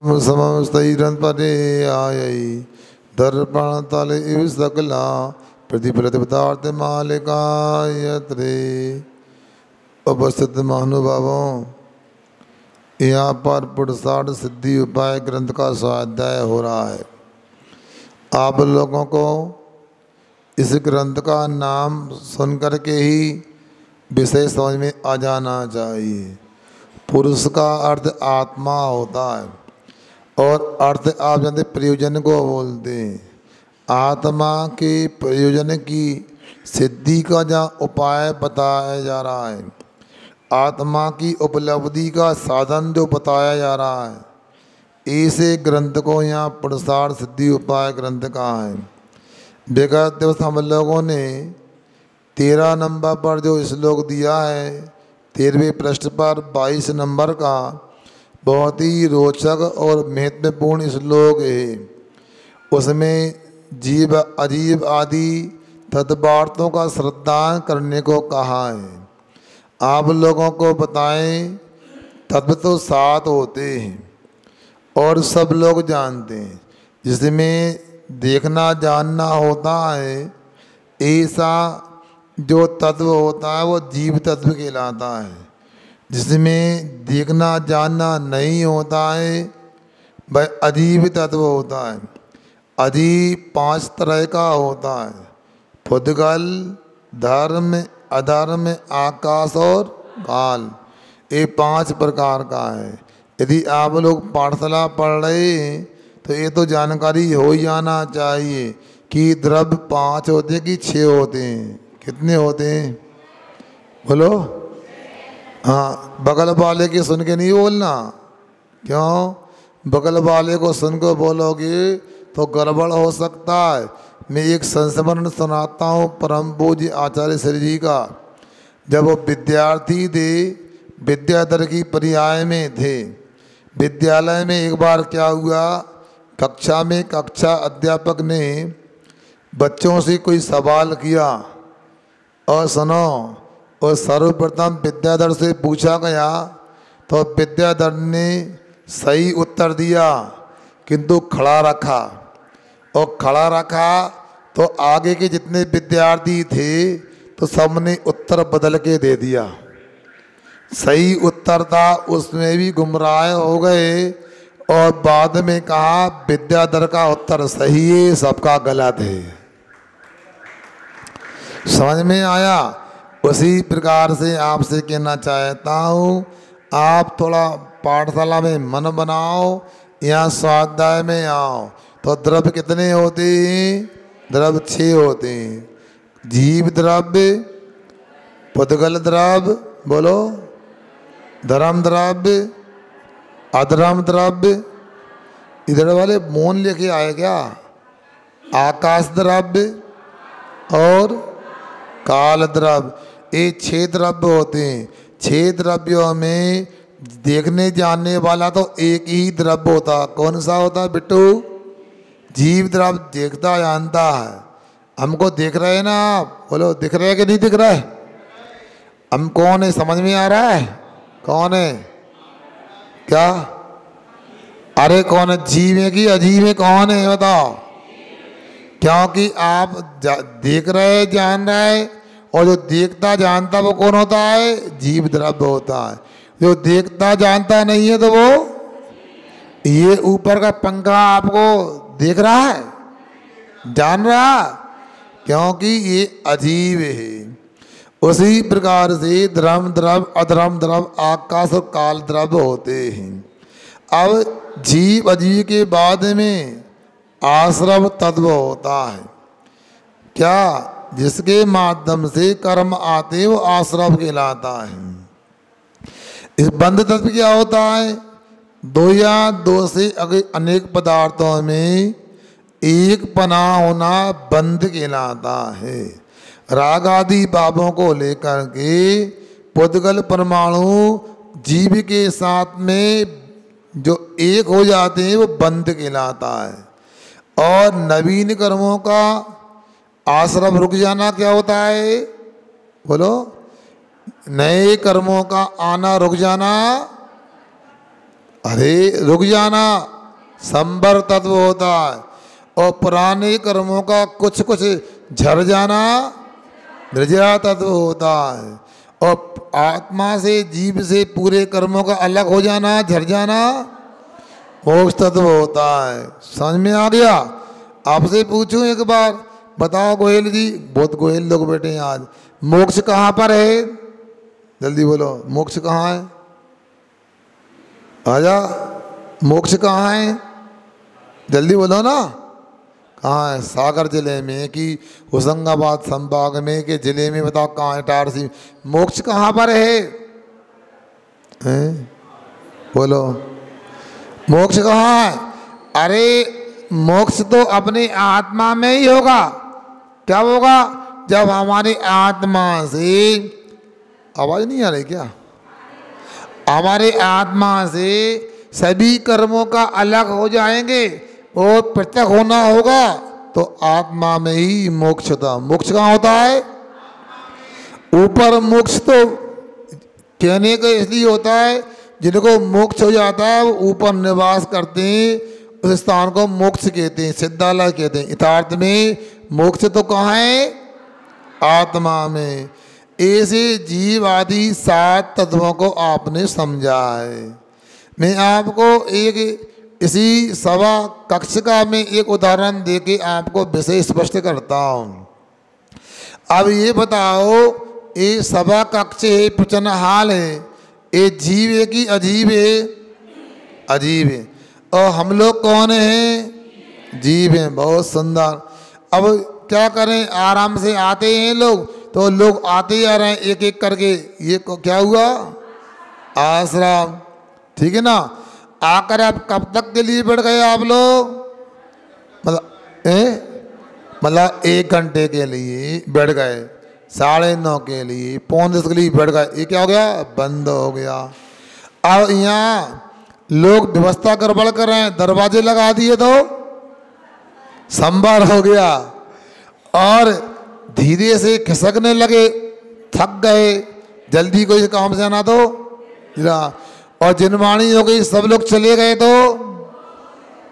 समस्तैरन परे आयै दर्पण तले इव सकला प्रतिफलित पदार्थ मालिका यत्रे। उपस्थित महानुभावों, यहाँ पर पुरुषार्थ सिद्धि उपाय ग्रंथ का स्वाध्याय हो रहा है। आप लोगों को इस ग्रंथ का नाम सुनकर के ही विषय समझ में आ जाना चाहिए। पुरुष का अर्थ आत्मा होता है और अर्थ आप जानते प्रयोजन को बोलते हैं। आत्मा के प्रयोजन की सिद्धि का जहाँ उपाय बताया जा रहा है, आत्मा की उपलब्धि का साधन जो बताया जा रहा है, ऐसे ग्रंथ को यहाँ पुरुषार्थ सिद्धि उपाय ग्रंथ कहा है। विगत दिवस हम लोगों ने 13 नंबर पर जो श्लोक दिया है, 13वें पृष्ठ पर 22 नंबर का बहुत ही रोचक और महत्वपूर्ण श्लोक है। उसमें जीव अजीब आदि तत्वार्थों का श्रद्धान करने को कहा है। आप लोगों को बताएं, तत्व तो 7 होते हैं और सब लोग जानते हैं। जिसमें देखना जानना होता है, ऐसा जो तत्व होता है वो जीव तत्व कहलाता है। जिसमें देखना जानना नहीं होता है वह अजीब तत्व होता है। अजीब 5 तरह का होता है, फुद्गल, धर्म, अधर्म, आकाश और काल। ये 5 प्रकार का है। यदि आप लोग पाठशाला पढ़ रहे हैं तो ये तो जानकारी हो ही जाना चाहिए कि द्रव्य 5 होते हैं कि 6 होते हैं। कितने होते हैं बोलो? हाँ, बगल वाले के सुन के नहीं बोलना। क्यों? बगल वाले को सुन कर बोलोगे तो गड़बड़ हो सकता है। मैं एक संस्मरण सुनाता हूँ परम पूज्य आचार्य श्री जी का। जब वो विद्यार्थी थे, विद्याधर की पर्याय में थे, विद्यालय में एक बार क्या हुआ, कक्षा में कक्षा अध्यापक ने बच्चों से कोई सवाल किया और सुनो, और सर्वप्रथम विद्याधर से पूछा गया तो विद्याधर ने सही उत्तर दिया, किंतु खड़ा रखा। और खड़ा रखा तो आगे के जितने विद्यार्थी थे तो सबने उत्तर बदल के दे दिया। सही उत्तर था उसमें भी गुमराह हो गए और बाद में कहा विद्याधर का उत्तर सही है, सबका गलत है। समझ में आया? उसी प्रकार से आपसे कहना चाहता हूँ, आप थोड़ा पाठशाला में मन बनाओ, यहाँ स्वाध्याय में आओ। तो द्रव्य कितने होते हैं? द्रव्य 6 होते हैं। जीव द्रव्य, पुद्गल द्रव्य, बोलो, धर्म द्रव्य, अधर्म द्रव्य। इधर वाले मौन लेके आए क्या? आकाश द्रव्य और काल द्रव्य। ये 6 द्रव्य होते हैं। 6 द्रव्यों में देखने जानने वाला तो एक ही द्रव्य होता। कौन सा होता है बिट्टू? जीव द्रव्य देखता जानता है। हमको दिख रहे हैं ना आप? बोलो, दिख रहे है कि नहीं दिख रहा है? हम कौन है समझ में आ रहा है? कौन है? क्या? अरे कौन है? जीव है कि अजीब है? कौन है बताओ? क्योंकि आप देख रहे हैं, जान रहे हैं, और जो देखता जानता वो कौन होता है? जीव द्रव्य होता है। जो देखता जानता नहीं है तो वो, ये ऊपर का पंखा आपको देख रहा है, जान रहा, क्योंकि ये अजीब है। उसी प्रकार से धर्म द्रव्य, अधर्म द्रव्य, आकाश और काल द्रव्य होते हैं। अब जीव अजीव के बाद में आश्रव तत्व होता है। क्या? जिसके माध्यम से कर्म आते वो आश्रव कहलाता है। इस बंध तत्व क्या होता है? 2 या 2 से अनेक पदार्थों में एक पना होना बंध कहलाता है। राग आदि भावों को लेकर के पुद्गल परमाणु जीव के साथ में जो एक हो जाते हैं वो बंध कहलाता है। और नवीन कर्मों का आश्रम रुक जाना क्या होता है? बोलो, नए कर्मों का आना रुक जाना। अरे रुक जाना संबर तत्व होता है, और पुराने कर्मों का कुछ कुछ झड़ जाना निर्जरा तत्व होता है, और आत्मा से जीव से पूरे कर्मों का अलग हो जाना झड़ जाना मोक्ष तत्व होता है। समझ में आ गया? आपसे पूछूं एक बार, बताओ गोयल जी, बहुत गोयल लोग बैठे हैं आज, मोक्ष कहाँ पर है? जल्दी बोलो, मोक्ष कहाँ है? आजा, मोक्ष कहाँ है? जल्दी बोलो ना, कहाँ है? सागर जिले में कि होशंगाबाद संभाग में के जिले में? बताओ कहाँ है? इटारसी। मोक्ष कहाँ पर है? बोलो, मोक्ष कहाँ है? अरे मोक्ष तो अपनी आत्मा में ही होगा। क्या होगा? जब हमारी आत्मा से, आवाज नहीं आ रही क्या? हमारे आत्मा से सभी कर्मों का अलग हो जाएंगे और पृथक होना होगा, तो आत्मा में ही मोक्ष होता। मोक्ष कहाँ होता है? ऊपर मोक्ष तो कहने का इसलिए होता है, जिनको मोक्ष हो जाता है वो ऊपर निवास करते हैं, उस स्थान को मोक्ष कहते हैं, सिद्धालय कहते हैं। यथार्थ में मोक्ष तो कहाँ है? आत्मा में। ऐसे जीव आदि 7 तत्वों को आपने समझा है। मैं आपको एक इसी सभा कक्ष का में एक उदाहरण देके आपको विषय स्पष्ट करता हूँ। अब ये बताओ, ये सभा कक्ष है, प्रचन हाल है, ये जीव है कि अजीब है? अजीब है। और हम लोग कौन हैं? जीव हैं। बहुत सुंदर। अब क्या करें, आराम से आते हैं लोग, तो लोग आते आ रहे हैं एक एक करके। ये क्या हुआ? आश्रम। ठीक है ना? आकर आप कब तक के लिए बैठ गए आप लोग? मतलब 1 घंटे के लिए बैठ गए, 9:30 के लिए, 9:45 के लिए बैठ गए। ये क्या हो गया? बंद हो गया। अब यहाँ लोग व्यवस्था गड़बड़ कर रहे हैं, दरवाजे लगा दिए तो संभार हो गया, और धीरे से खिसकने लगे, थक गए, जल्दी कोई काम से आना तो जरा, और जिनवाणी हो गई, सब लोग चले गए। तो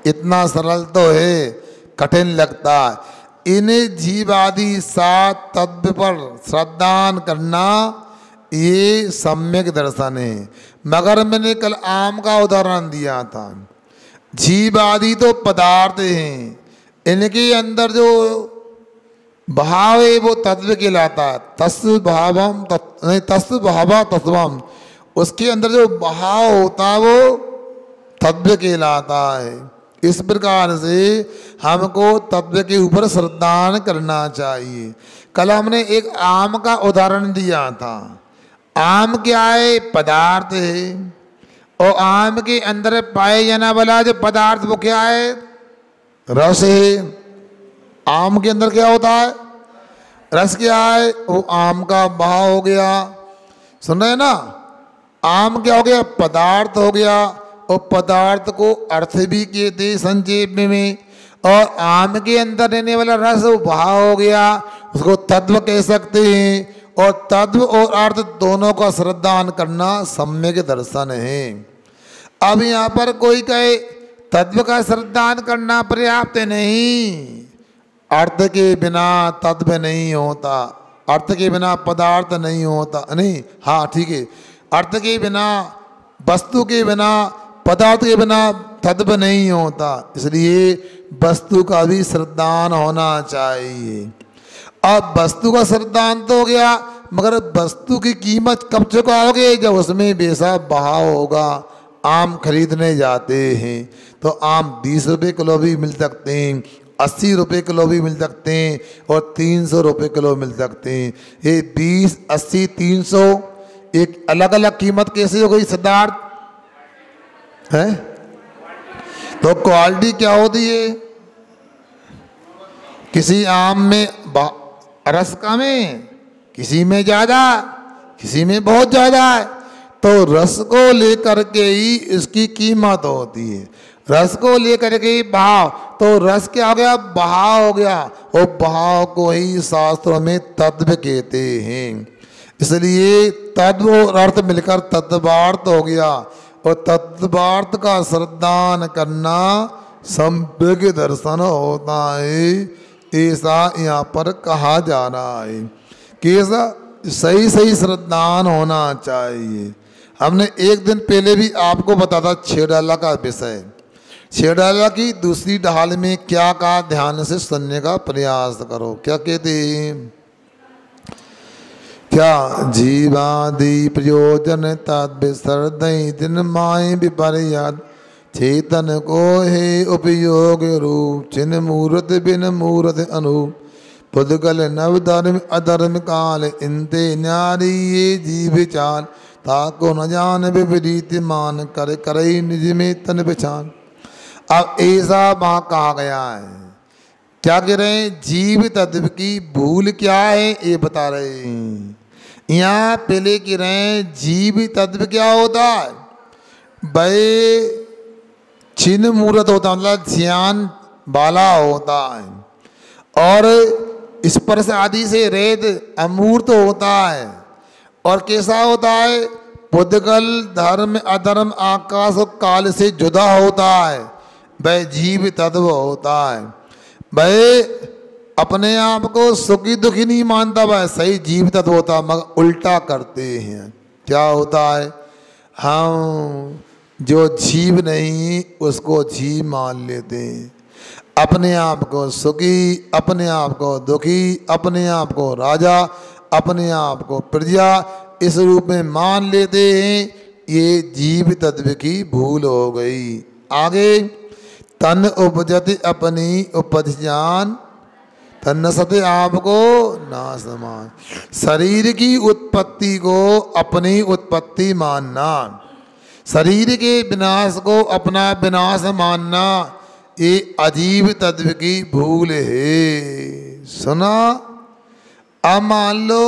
इतना सरल तो है, कठिन लगता है। इन्हें जीव आदि 7 तत्व पर श्रद्धान करना ये सम्यक दर्शन है। मगर मैंने कल आम का उदाहरण दिया था। जीव आदि तो पदार्थ हैं, इनके अंदर जो भाव है वो तत्व कहलाता है। तस्व भावम नहीं, तस्व भावा तत्वम, उसके अंदर जो भाव होता है वो तत्व कहलाता है। इस प्रकार से हमको तत्व के ऊपर श्रद्धान करना चाहिए। कल हमने एक आम का उदाहरण दिया था। आम क्या है? पदार्थ है। और आम के अंदर पाए जाने वाला जो पदार्थ वो क्या है? रस है। आम के अंदर क्या होता है? रस। क्या है? वो आम का भाव हो गया। सुन रहे हैं ना? आम क्या हो गया? पदार्थ हो गया। और पदार्थ को अर्थ भी कहते संक्षेप में। और आम के अंदर रहने वाला रस वो भाव हो गया, उसको तत्व कह सकते हैं। और तत्व और अर्थ दोनों का श्रद्धान करना सम्यक दर्शन है। अब यहाँ पर कोई कहे तत्व का श्रद्धान करना पर्याप्त नहीं, अर्थ के बिना तत्व नहीं होता, अर्थ के बिना पदार्थ नहीं होता। नहीं, हाँ ठीक है, अर्थ के बिना, वस्तु के बिना, पदार्थ के बिना तत्व नहीं होता। इसलिए वस्तु का भी श्रद्धान होना चाहिए। अब वस्तु का श्रद्धान तो हो गया, मगर वस्तु की कीमत कब चुकाओगे? जब उसमें बेसा भाव होगा। आम खरीदने जाते हैं तो आम 20 रुपये किलो भी मिल सकते हैं, 80 रुपये किलो भी मिल सकते हैं, और 300 रुपये किलो मिल सकते हैं। ये 20, 80, 300 एक अलग अलग कीमत कैसे हो गई सिद्धार्थ? है तो क्वालिटी क्या होती है? किसी आम में रस कम है, किसी में ज़्यादा, किसी में बहुत ज़्यादा है। तो रस को लेकर के ही इसकी कीमत होती है, रस को लेकर के ही भाव। तो रस क्या हो गया? भाव हो गया। और भाव को ही शास्त्रों में तत्व कहते हैं। इसलिए तत्व और अर्थ मिलकर तत्वार्थ हो गया। और तत्वार्थ का श्रद्धान करना सम्यक दर्शन होता है, ऐसा यहाँ पर कहा जा रहा है कि ऐसा सही सही श्रद्धान होना चाहिए। हमने एक दिन पहले भी आपको बताया छेड़ाला का विषय। छेड़ाला की दूसरी ढाल में क्या कहा, ध्यान से सुनने का प्रयास करो। क्या कहते हैं, क्या जीवादि प्रयोजन तद्विसर्दय दिन माय विपर्यद चेतन को है उपयोग रूप चिन्ह मूर्त बिन मूर्त अनूप पुद्गल नव धर्म अधर्म काल इंते न्यारी ये जीव चाल ताको न जान विपरीत मान कर करे निज में तन पहचान। अब ऐसा वहाँ कहा गया है, क्या कह रहे हैं, जीव तत्व की भूल क्या है ये बता रहे हैं। यहाँ पहले कह रहे हैं जीव तत्व क्या होता है, वह चिन्ह मूर्त होता है, मतलब ज्ञान वाला होता है, और स्पर्श आदि से रहित अमूर्त होता है। और कैसा होता है, पुद्गल धर्म अधर्म आकाश और काल से जुदा होता है, वह जीव तत्व होता है। वह अपने आप को सुखी दुखी नहीं मानता, वह सही जीव तत्व होता है, मगर उल्टा करते हैं। क्या होता है, हम जो जीव नहीं उसको जीव मान लेते हैं, अपने आप को सुखी, अपने आप को दुखी, अपने आप को राजा, अपने आप को प्रजा इस रूप में मान लेते हैं। ये जीव तत्व की भूल हो गई। आगे तन उपजति अपनी उपज जान तन सत्य आपको ना समान। शरीर की उत्पत्ति को अपनी उत्पत्ति मानना, शरीर के विनाश को अपना विनाश मानना, ये अजीब तत्व की भूल है। सुना, अब मान लो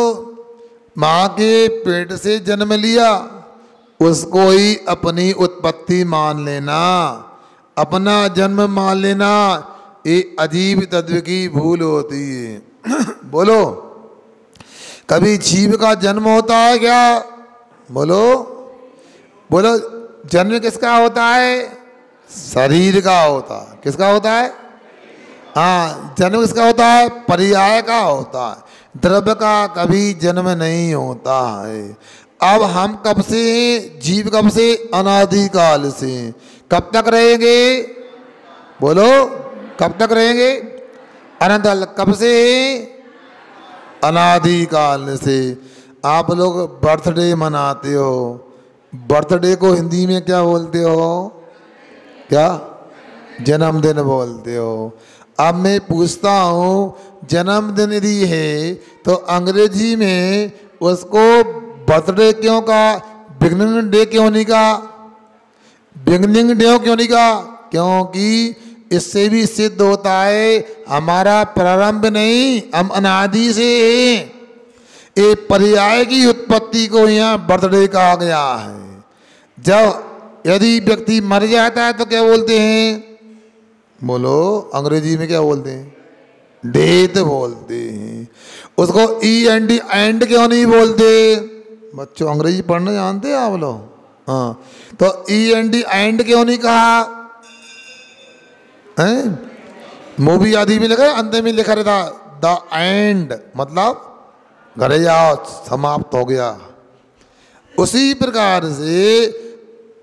माँ के पेट से जन्म लिया, उसको ही अपनी उत्पत्ति मान लेना, अपना जन्म मान लेना, ये अजीब तत्व की भूल होती है। बोलो, कभी जीव का जन्म होता है क्या? बोलो बोलो, जन्म किसका होता है? शरीर का होता है। किसका होता है? हाँ, जन्म किसका होता है? पर्याय का होता है, द्रव्य का कभी जन्म नहीं होता है। अब हम कब से हैं? जीव कब से? अनादिकाल से। कब तक रहेंगे? बोलो, कब तक रहेंगे? अनंत। कब से? अनादिकाल से। आप लोग बर्थडे मनाते हो, बर्थडे को हिंदी में क्या बोलते हो? क्या? जन्मदिन बोलते हो। अब मैं पूछता हूँ, जन्मदिन यदि है तो अंग्रेजी में उसको बर्थडे क्यों कहा? बिगनिंग डे क्यों नहीं कहा? बिगनिंग डे क्यों नहीं कहा? क्योंकि इससे भी सिद्ध होता है हमारा प्रारंभ नहीं, हम अनादि से हैं। ये पर्याय की उत्पत्ति को यहाँ बर्थडे कहा गया है। जब यदि व्यक्ति मर जाता है तो क्या बोलते हैं? बोलो, अंग्रेजी में क्या बोलते हैं? डेथ बोलते हैं। उसको END एंड क्यों नहीं बोलते? बच्चों अंग्रेजी पढ़ना जानते हैं आप लोग? हाँ, तो END एंड क्यों नहीं कहा? मूवी आदि में लिखा है, अंत में लिखा रहता द एंड, मतलब घरे जाओ, समाप्त हो गया। उसी प्रकार से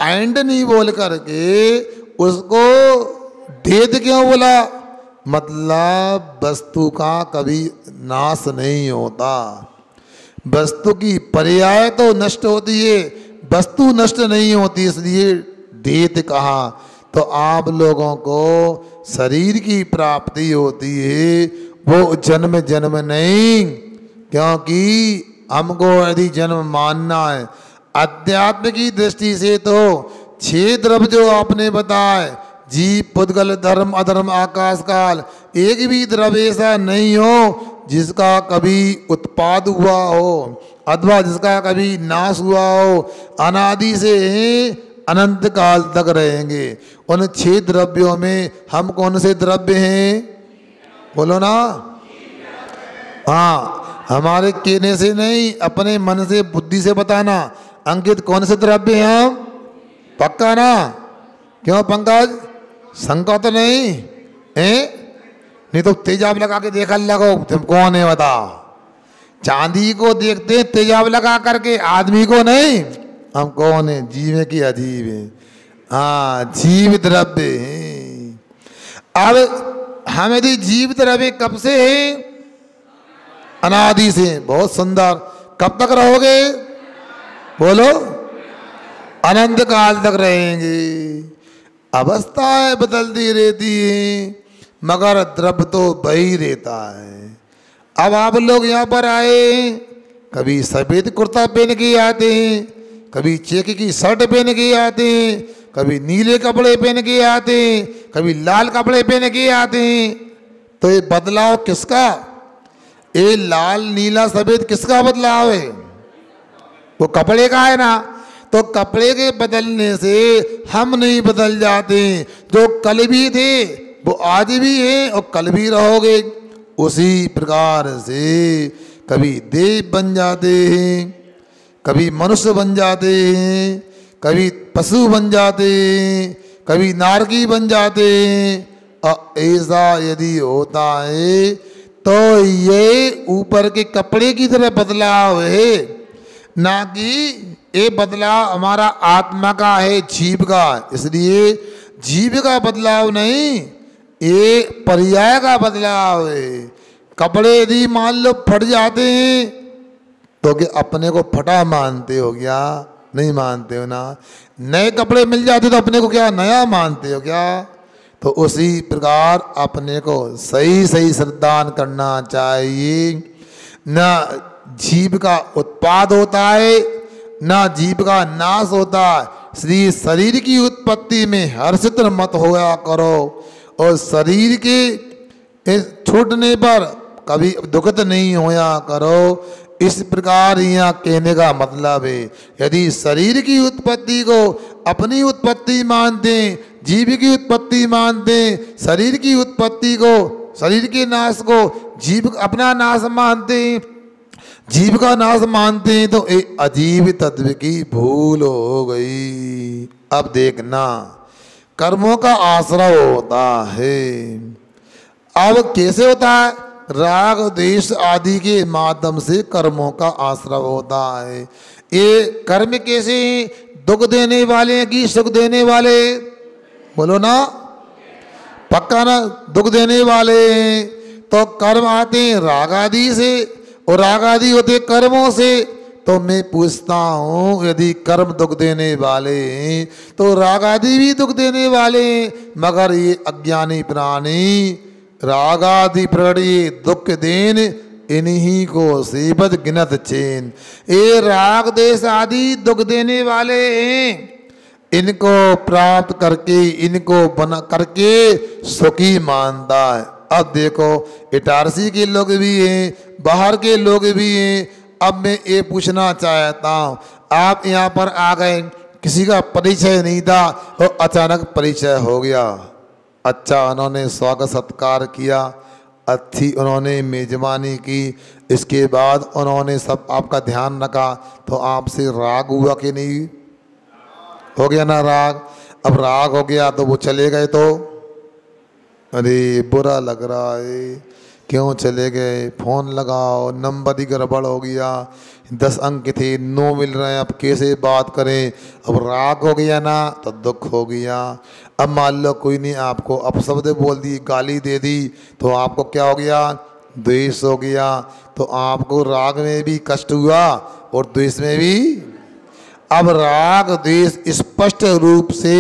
एंड नहीं बोल करके उसको डेथ क्यों बोला? मतलब वस्तु का कभी नाश नहीं होता, वस्तु की पर्याय तो नष्ट होती है, वस्तु नष्ट नहीं होती, इसलिए डेथ कहा। तो आप लोगों को शरीर की प्राप्ति होती है, वो जन्म जन्म नहीं, क्योंकि हमको यदि जन्म मानना है अध्यात्म की दृष्टि से तो 6 द्रव्य जो आपने बताए, जीव पुद्गल धर्म अधर्म आकाश काल, एक भी द्रव्य ऐसा नहीं हो जिसका कभी उत्पाद हुआ हो अथवा जिसका कभी नाश हुआ हो। अनादि से अनंत काल तक रहेंगे। उन 6 द्रव्यों में हम कौन से द्रव्य हैं? बोलो ना। हाँ, हमारे कहने से नहीं, अपने मन से बुद्धि से बताना। अंकित कौन से द्रव्य हैं हम? पक्का ना? क्यों पंकज, शंका तो नहीं है? नहीं तो तेजाब लगा के देखा लगो तुम कौन है बताओ। चांदी को देखते हैं तेजाब लगा करके, आदमी को नहीं। हम कौन है? जीव की अजीब है। हाँ, जीव द्रव्य है। अब हम यदि जीव द्रव्य कब से है? अनादि से। बहुत सुंदर। कब तक रहोगे? बोलो। अनंत काल तक रहेंगे। अवस्थाएं बदलती रहती हैं मगर द्रव्य तो वही रहता है। अब आप लोग यहाँ पर आए, कभी सफेद कुर्ता पहन के आते हैं, कभी चेक की शर्ट पहन के आते हैं, कभी नीले कपड़े पहन के आते हैं, कभी लाल कपड़े पहन के आते हैं। तो ये बदलाव किसका? ये लाल नीला सफेद किसका बदलाव है? वो कपड़े का है ना। तो कपड़े के बदलने से हम नहीं बदल जाते। जो कल भी थे वो आज भी हैं और कल भी रहोगे। उसी प्रकार से कभी देव बन जाते हैं, कभी मनुष्य बन जाते हैं, कभी पशु बन जाते हैं, कभी नारकी बन जाते हैं। और ऐसा यदि होता है तो ये ऊपर के कपड़े की तरह बदलाव है, ना कि ये बदलाव हमारा आत्मा का है, जीव का। इसलिए जीव का बदलाव नहीं, ये पर्याय का बदलाव है। कपड़े यदि मान लो फट जाते हैं तो क्या अपने को फटा मानते हो क्या? नहीं मानते हो ना। नए कपड़े मिल जाते तो अपने को क्या नया मानते हो क्या? तो उसी प्रकार अपने को सही सही श्रद्धान करना चाहिए। ना जीव का उत्पाद होता है, ना जीव का नाश होता है। इसलिए शरीर की उत्पत्ति में हर्षित मत होया करो और शरीर के छूटने पर कभी दुखित नहीं होया करो। इस प्रकार यहाँ कहने का मतलब है, यदि शरीर की उत्पत्ति को अपनी उत्पत्ति मानते, जीव की उत्पत्ति मानते, शरीर की उत्पत्ति को, शरीर के नाश को जीव अपना नाश मानते, जीव का नाश मानते हैं, तो एक अजीब तत्व की भूल हो गई। अब देखना, कर्मों का आश्रय होता है। अब कैसे होता है? राग द्वेष आदि के माध्यम से कर्मों का आश्रय होता है। ये कर्म कैसे हैं? दुख देने वाले हैं कि सुख देने वाले? बोलो ना, पक्का ना? दुख देने वाले हैं। तो कर्म आते हैं राग आदि से और राग आदि होते कर्मों से। तो मैं पूछता हूँ, यदि कर्म दुख देने वाले हैं तो राग आदि भी दुख देने वाले हैं, मगर ये अज्ञानी प्राणी राग आदि प्रणी दुख देन इन्हीं को सेबत गिनत चेन। ये राग देश आदि दुख देने वाले हैं, इनको प्राप्त करके, इनको बना करके सुखी मानता है। अब देखो, इटारसी के लोग भी हैं, बाहर के लोग भी हैं। अब मैं ये पूछना चाहता हूँ, आप यहाँ पर आ गए, किसी का परिचय नहीं था और अचानक परिचय हो गया। अच्छा, उन्होंने स्वागत सत्कार किया, अच्छी उन्होंने मेजबानी की, इसके बाद उन्होंने सब आपका ध्यान रखा, तो आपसे राग हुआ कि नहीं? हो गया ना राग। अब राग हो गया तो वो चले गए तो अरे बुरा लग रहा है, क्यों चले गए? फोन लगाओ, नंबर ही गड़बड़ हो गया, 10 अंक थे 9 मिल रहे हैं, अब कैसे बात करें? अब राग हो गया ना तो दुख हो गया। अब मान लो कोई नहीं आपको अपशब्द बोल दी, गाली दे दी, तो आपको क्या हो गया? द्वेष हो गया। तो आपको राग में भी कष्ट हुआ और द्वेष में भी। अब राग द्वेष स्पष्ट रूप से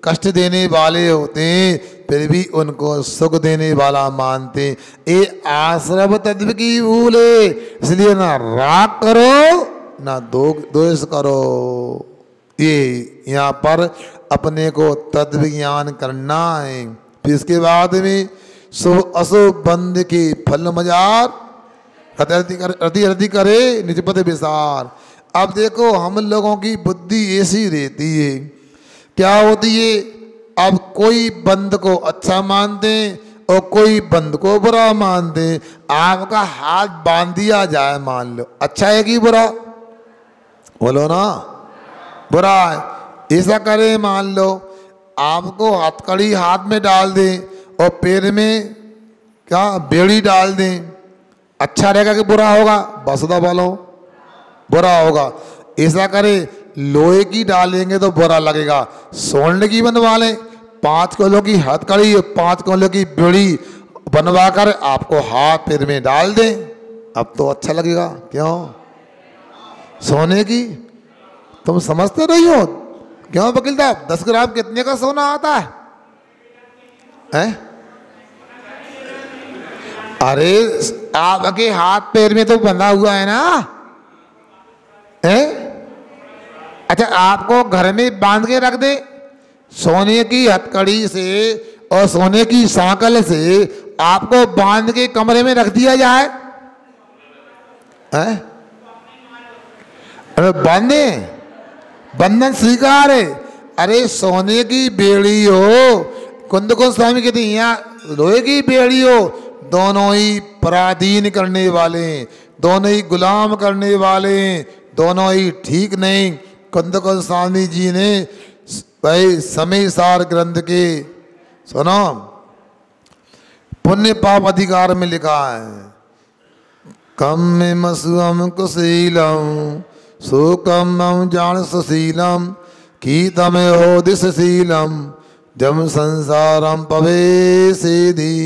कष्ट देने वाले होते हैं, फिर भी उनको सुख देने वाला मानते। ये आश्रव तत्व की भूल है। इसलिए ना राग करो ना द्वेष करो। ये यहाँ पर अपने को तत्व ज्ञान करना है। फिर इसके बाद में शुभ अशुभ बंद के फल मजार रति करे निजपत विसार। अब देखो, हम लोगों की बुद्धि ऐसी रहती है, क्या होती है? अब कोई बंद को अच्छा मानते और कोई बंद को बुरा मानते। आपका हाथ बांध दिया जाए, मान लो, अच्छा है कि बुरा? बोलो ना, बुरा है। ऐसा करें, मान लो आपको हथकड़ी हाथ में डाल दें और पैर में क्या बेड़ी डाल दें, अच्छा रहेगा कि बुरा होगा? बसदा वालों, बुरा होगा। ऐसा करें, लोहे की डालेंगे तो बुरा लगेगा, स्वर्ण की बनवा लें, 5 किलो की हथकड़ी, 5 किलो की बेड़ी बनवा कर आपको हाथ पैर में डाल दें, अब तो अच्छा लगेगा। क्यों? सोने की तुम समझते नहीं हो? क्यों वकील साहब, 10 ग्राम कितने का सोना आता है? हैं? अरे आपके हाथ पैर में तो बंधा हुआ है ना, हैं? अच्छा, आपको घर में बांध के रख दे, सोने की हथकड़ी से और सोने की सांकल से आपको बांध के कमरे में रख दिया जाए, हैं? अरे बांधे, बंधन स्वीकार है। अरे सोने की बेड़ी हो, कुंद को स्वामी कहते हैं, यहाँ लोहे की बेड़ी हो, दोनों ही पराधीन करने वाले, दोनों ही गुलाम करने वाले, दोनों ही ठीक नहीं। कुंद को स्वामी जी ने भाई समय सार ग्रंथ के सुनो पुण्य पाप अधिकार में लिखा है, कम में मसुअम कुशीलम सुकम जान सुशीलम की तमे हो दिशीलम जम संसारम पवे सीधी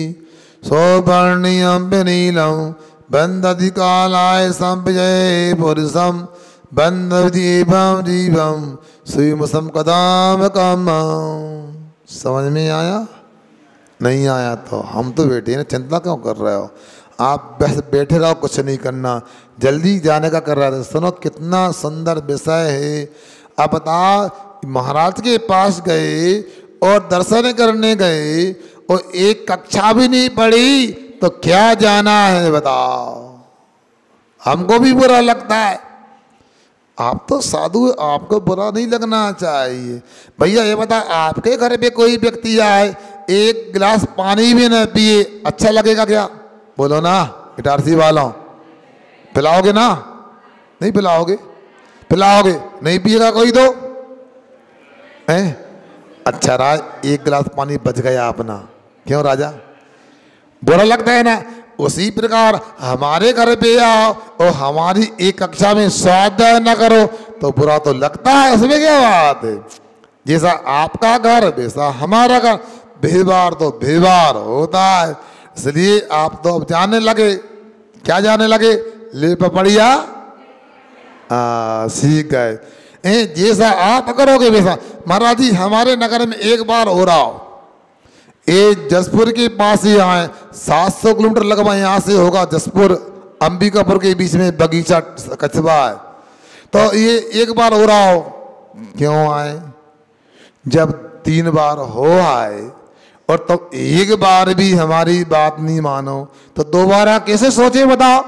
सौवर्णियम विनीलम बंदधि कालाय संजय पुरुषम बंद दीपम जीवम सुमसम कदम कम। समझ में आया? नहीं आया तो हम तो बैठे हैं, चिंता क्यों कर रहे हो? आप बस बैठे रहो, कुछ नहीं करना, जल्दी जाने का कर रहा था। सुनो कितना सुंदर विषय है। अब बता, महाराज के पास गए और दर्शन करने गए और एक कक्षा भी नहीं पढ़ी तो क्या जाना है बताओ? हमको भी बुरा लगता है। आप तो साधु, आपको बुरा नहीं लगना चाहिए। भैया ये बता, आपके घर पे कोई व्यक्ति आए, एक गिलास पानी भी न पिए, अच्छा लगेगा क्या? बोलो ना इटारसी वालों, पिलाओगे ना? नहीं पिलाओगे? पिलाओगे, नहीं पिएगा कोई तो हैं? अच्छा राज, एक गिलास पानी बच गया अपना, क्यों राजा? बुरा लगता है ना? उसी प्रकार हमारे घर पे आओ और हमारी एक कक्षा में स्वाध्याय न करो तो बुरा तो लगता है, उसमें क्या बात है? जैसा आपका घर वैसा हमारा घर, व्यवहार तो व्यवहार होता है। इसलिए आप तो अब जानने लगे, क्या जानने लगे? ले पपड़िया सीख गए। जैसा आप करोगे वैसा। महाराज जी हमारे नगर में एक बार हो रहा हो, ये जसपुर के पास ही आए, 700 किलोमीटर लगभग यहाँ से होगा, जसपुर अंबिकापुर के बीच में बगीचा कस्बा है। तो ये एक बार हो रहा हो, क्यों आए? जब 3 बार हो आए और तब तो एक बार भी हमारी बात नहीं मानो तो दोबारा कैसे सोचे बताओ?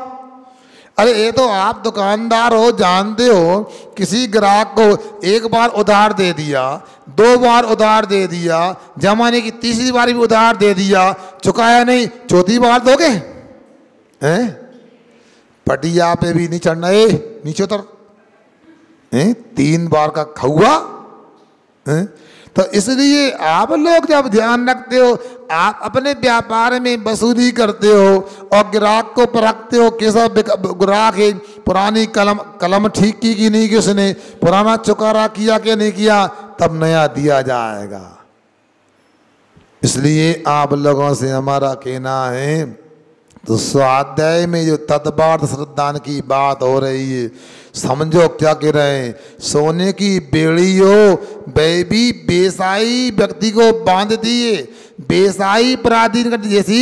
अरे ये तो आप दुकानदार हो, जानते हो, किसी ग्राहक को एक बार उधार दे दिया, 2 बार उधार दे दिया, जमाने की तीसरी बार भी उधार दे दिया, चुकाया नहीं, चौथी बार दोगे? हैं? पटिया पे भी नहीं चढ़ना, नीचे उतर, 3 बार का खौआ। तो इसलिए आप लोग जब ध्यान रखते हो, आप अपने व्यापार में वसूली करते हो और ग्राहक को परखते हो, कैसा ग्राहक है, पुरानी कलम ठीक की कि नहीं, किसने पुराना चुकारा किया कि नहीं किया, तब नया दिया जाएगा। इसलिए आप लोगों से हमारा कहना है, तो स्वाध्याय में जो तत्वार्थ श्रद्धान की बात हो रही है, समझो क्या कह रहे हैं। सोने की बेड़ी हो, बेबी बेसाई व्यक्ति को बांध दिए, बेसाई पराधीन करती, जैसी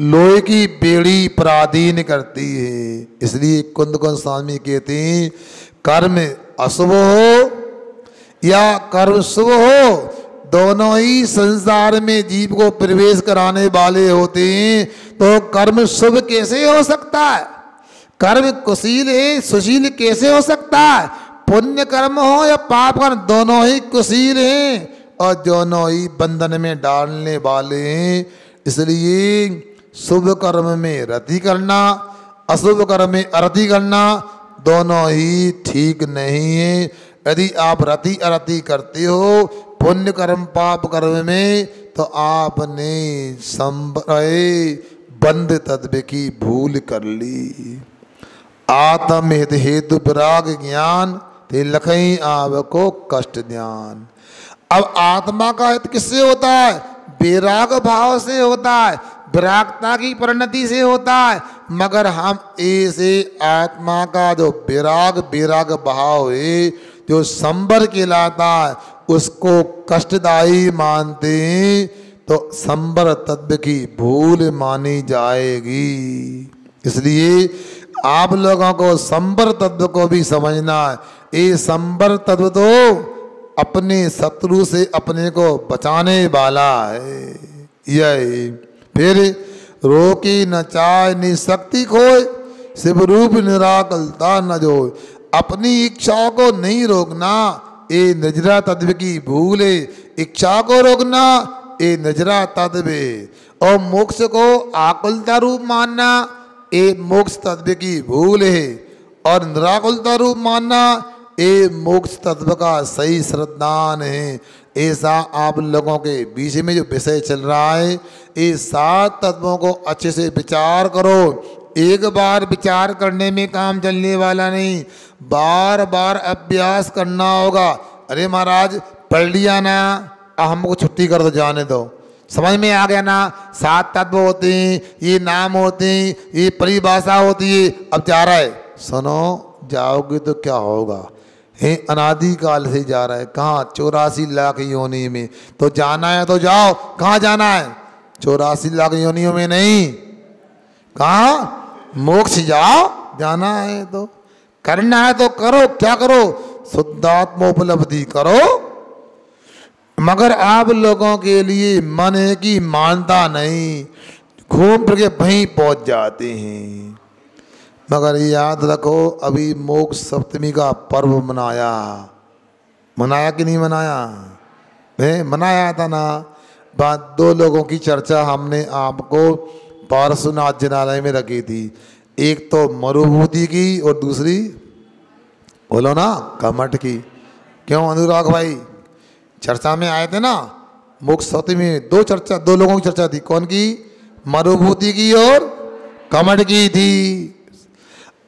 लोहे की बेड़ी पराधीन करती है। इसलिए कुंद स्वामी कहते हैं, कर्म अशुभ हो या कर्म शुभ हो, दोनों ही संसार में जीव को प्रवेश कराने वाले होते हैं। तो कर्म शुभ कैसे हो सकता है? कर्म कुशील है, सुशील कैसे हो सकता है? पुण्य कर्म हो या पाप कर्म, दोनों ही कुशील हैं और दोनों ही बंधन में डालने वाले हैं। इसलिए शुभ कर्म में रति करना, अशुभ कर्म में अरति करना दोनों ही ठीक नहीं है। यदि आप रति अरति करते हो पुण्य कर्म पाप कर्म में, तो आपने बंद तत्व की भूल कर ली। आत्म हित हेतु विराग ज्ञान ते लखई आपको कष्ट ज्ञान। अब आत्मा का हित किससे होता है? विराग भाव से होता है, विरागता की परिणति से होता है। मगर हम ऐसे आत्मा का जो विराग भाव है, जो संबर कहलाता है, उसको कष्टदायी मानते हैं, तो संबर तत्व की भूल मानी जाएगी। इसलिए आप लोगों को संबर तत्व को भी समझना है। ये संबर तत्व तो अपने शत्रु से अपने को बचाने वाला है। यही फिर रोकी न चाय नि शक्ति खोए, शिव रूप निराकलता न जो। अपनी इच्छा को नहीं रोकना, ये नजरा तत्व की भूल है। इच्छा को रोकना ये नजरा तत्व है, और मोक्ष को आकुलता रूप मानना ये मोक्ष तत्व की भूल है, और निराकुलता रूप मानना ये मोक्ष तत्व का सही श्रद्धान है। ऐसा आप लोगों के बीच में जो विषय चल रहा है, ये 7 तत्वों को अच्छे से विचार करो। एक बार विचार करने में काम चलने वाला नहीं, बार बार अभ्यास करना होगा। अरे महाराज पढ़ लिया ना, हमको छुट्टी कर दो, जाने दो, समझ में आ गया ना। 7 तत्व होते हैं, ये नाम होते हैं, ये परिभाषा होती है। अब जा रहा है, सुनो, जाओगे तो क्या होगा? है अनादि काल से जा रहा है। कहाँ? 84 लाख योनि में। तो जाना है तो जाओ। कहाँ जाना है? 84 लाख योनियों में नहीं। कहाँ? मोक्ष जाओ। जाना है तो करना है तो करो। क्या करो? शुद्धात्मोपलब्धि करो। मगर आप लोगों के लिए मन है कि मानता नहीं, घूम फिर के वहीं पहुंच जाते हैं। मगर याद रखो, अभी मोक्ष सप्तमी का पर्व मनाया कि नहीं मनाया? मनाया था ना। बात 2 लोगों की चर्चा हमने आपको पार्श्वनाथ जिनालय में रखी थी। एक तो मरुभूति की और दूसरी बोलो ना कमठ की। क्यों अनुराग भाई? चर्चा में आए थे ना, मोक्ष सप्तमी में 2 लोगों की चर्चा थी। कौन की? मरुभूति की और कमठ की थी।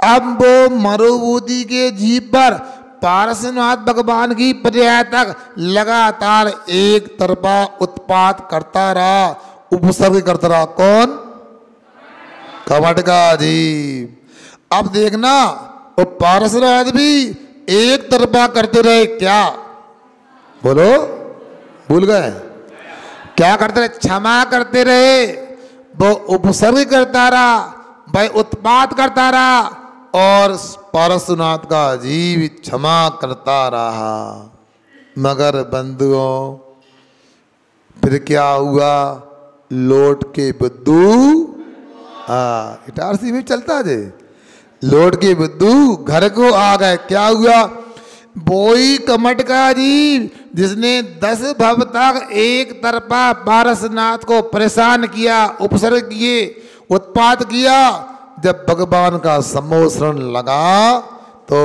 अब वो मरुभूति के जीव पर पार्श्वनाथ भगवान की पर्याय तक लगातार एक तरफा उत्पात करता रहा, उपसर्ग करता रहा। कौन? कमठ का जीव। अब देखना, वो पार्श्वनाथ भी एक तरफा करते रहे। क्या बोलो? भूल गए? क्या करते रहे? क्षमा करते रहे। वो उपसर्ग करता रहा, भाई उत्पात करता रहा, और पार्श्वनाथ का जीव क्षमा करता रहा। मगर बंधुओं, फिर क्या हुआ? लौट के बुद्धू, इटारसी में चलता जे, लौट के बुद्धू घर को आ गए। क्या हुआ? बोई कमठ का जीव जिसने 10 भव तक एक तरफा पार्श्वनाथ को परेशान किया, उपसर्ग किए, उत्पात किया, जब भगवान का सम्मोषण लगा तो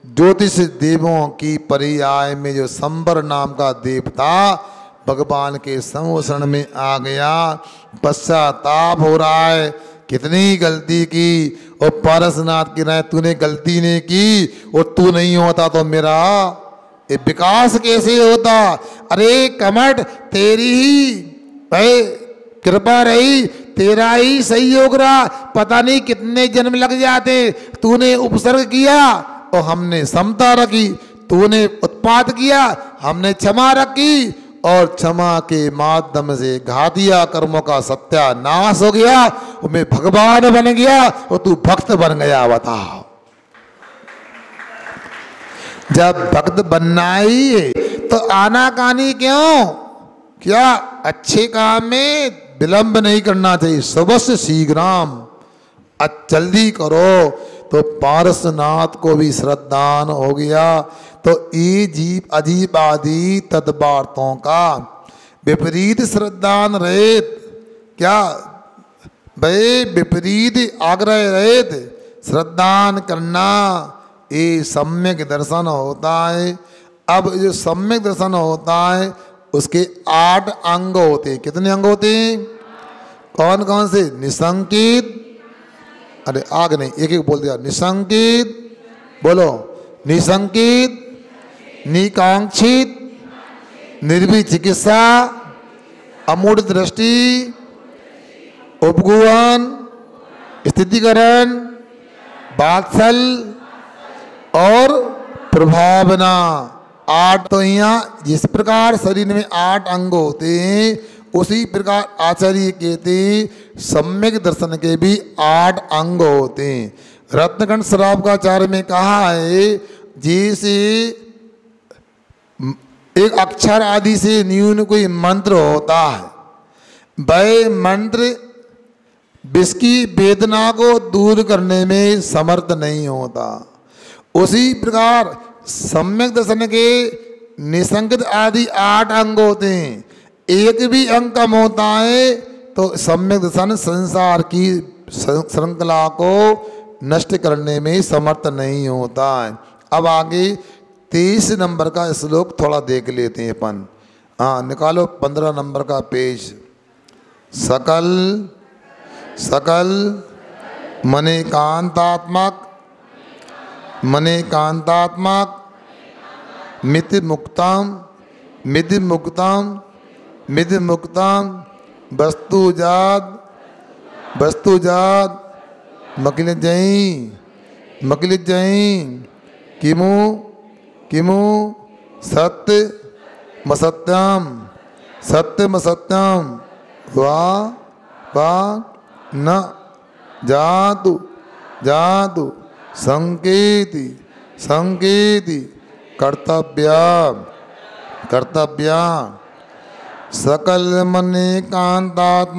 ज्योतिष देवों की पर्याय में जो संबर नाम का देव था, भगवान के सम्मोषण में आ गया। पश्चाताप हो रहा है, कितनी गलती की। और पार्श्वनाथ की राय, तूने गलती नहीं की, और तू नहीं होता तो मेरा ये विकास कैसे होता? अरे कमठ, तेरी ही भाई कृपा रही, तेरा ही सहयोग रहा, पता नहीं कितने जन्म लग जाते। तूने उपसर्ग किया और हमने समता रखी, तूने उत्पात किया, हमने क्षमा रखी, और क्षमा के माध्यम से घातिया कर्मों का सत्यानाश हो गया, और मैं भगवान बन गया और तू भक्त बन गया। बताओ, जब भक्त बनना ही है तो आनाकानी क्यों? क्या? अच्छे काम में विलंब नहीं करना चाहिए। सबसे शीघ्रम, जल्दी करो। तो पार्श्वनाथ को भी श्रद्धान हो गया। तो ये जीव अजीब आदि तद्वार्तों का विपरीत श्रद्धान रहित, क्या भाई विपरीत आग्रह रहित श्रद्धान करना, ये सम्यक दर्शन होता है। अब जो सम्यक दर्शन होता है उसके 8 अंग होते हैं। कितने अंग होते हैं? कौन कौन से? निसंकित, अरे आग नहीं, एक एक बोल दिया। निसंकित, बोलो। निसंकित, निकांक्षित, निर्भीक चिकित्सा, अमूढ़ दृष्टि, उपगुहन, स्थितिकरण, वात्सल और प्रभावना। 8 तो यहाँ जिस प्रकार शरीर में 8 अंग होते हैं उसी प्रकार आचार्य कहते हैं सम्यक दर्शन के भी 8 अंग होते हैं। रत्नखंड श्रावकाचार्य में कहा है जैसे एक अक्षर आदि से न्यून कोई मंत्र होता है, वह मंत्र विष की वेदना को दूर करने में समर्थ नहीं होता। उसी प्रकार सम्यक दर्शन के निसंकित आदि 8 अंग होते हैं। एक भी अंग कम होता है तो सम्यक दर्शन संसार की श्रृंखला को नष्ट करने में समर्थ नहीं होता है। अब आगे 23 नंबर का श्लोक थोड़ा देख लेते हैं अपन। हाँ निकालो 15 नंबर का पेज। सकल सकल मनेकांतात्मक मनेकांतात्मक मिति मुक्तम मिति मुक्तम मिति मुक्तम वस्तुजात वस्तुजात मकिलिजयी किमु किमु सत्य मसत्यम सत्यम सत्यम वा वा न जातु जातु संकेति संकेति कर्तव्या कर्तव्या सकल मनेकांतात्मक